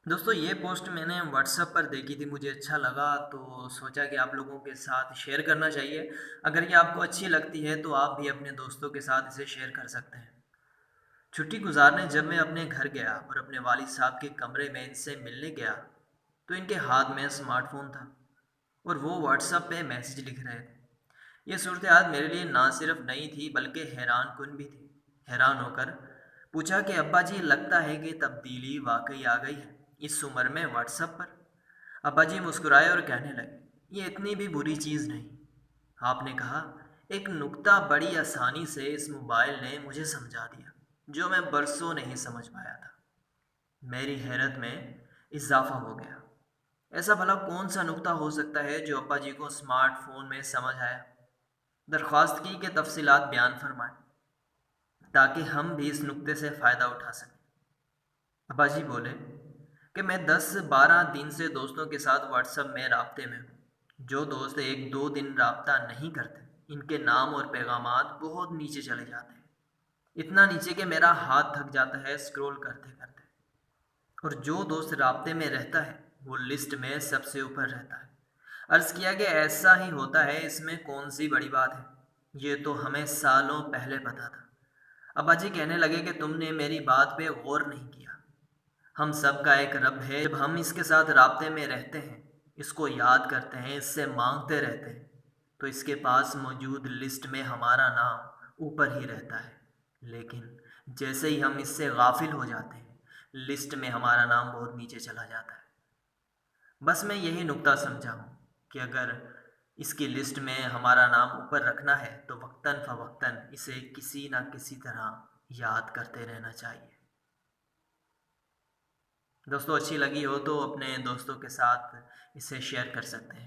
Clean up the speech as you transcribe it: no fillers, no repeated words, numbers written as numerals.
दोस्तों ये पोस्ट मैंने व्हाट्सएप पर देखी थी, मुझे अच्छा लगा तो सोचा कि आप लोगों के साथ शेयर करना चाहिए। अगर ये आपको अच्छी लगती है तो आप भी अपने दोस्तों के साथ इसे शेयर कर सकते हैं। छुट्टी गुजारने जब मैं अपने घर गया और अपने वालिद साहब के कमरे में इनसे मिलने गया तो इनके हाथ में स्मार्टफोन था और वो व्हाट्सएप पे मैसेज लिख रहे थे। ये सूरत हाल मेरे लिए ना सिर्फ नई थी बल्कि हैरान कुन भी थी। हैरान होकर पूछा कि अब्बा जी, लगता है कि तब्दीली वाकई आ गई है इस उम्र में व्हाट्सएप पर। अब्बा जी मुस्कुराए और कहने लगे, ये इतनी भी बुरी चीज़ नहीं। आपने कहा, एक नुक्ता बड़ी आसानी से इस मोबाइल ने मुझे समझा दिया जो मैं बरसों नहीं समझ पाया था। मेरी हैरत में इजाफा हो गया। ऐसा भला कौन सा नुक्ता हो सकता है जो अब्बा जी को स्मार्टफोन में समझ आया। दरख्वास्त की कि तफसीलात बयान फरमाएं ताकि हम भी इस नुक्ते से फ़ायदा उठा सकें। अब्बा जी बोले कि मैं 10-12 दिन से दोस्तों के साथ व्हाट्सएप में राब्ते में हूँ। जो दोस्त एक दो दिन राब्ता नहीं करते, इनके नाम और पैगामात बहुत नीचे चले जाते हैं। इतना नीचे कि मेरा हाथ थक जाता है स्क्रॉल करते करते। और जो दोस्त राब्ते में रहता है वो लिस्ट में सबसे ऊपर रहता है। अर्ज़ किया कि ऐसा ही होता है, इसमें कौन सी बड़ी बात है, ये तो हमें सालों पहले पता था। अब्बा जी कहने लगे कि तुमने मेरी बात पे गौर नहीं किया। हम सब का एक रब है। जब हम इसके साथ राब्ते में रहते हैं, इसको याद करते हैं, इससे मांगते रहते हैं, तो इसके पास मौजूद लिस्ट में हमारा नाम ऊपर ही रहता है। लेकिन जैसे ही हम इससे गाफिल हो जाते हैं, लिस्ट में हमारा नाम बहुत नीचे चला जाता है। बस मैं यही नुक्ता समझा हूँ कि अगर इसकी लिस्ट में हमारा नाम ऊपर रखना है तो वक्तन फ़वक्तन इसे किसी ना किसी तरह याद करते रहना चाहिए। दोस्तों अच्छी लगी हो तो अपने दोस्तों के साथ इसे शेयर कर सकते हैं।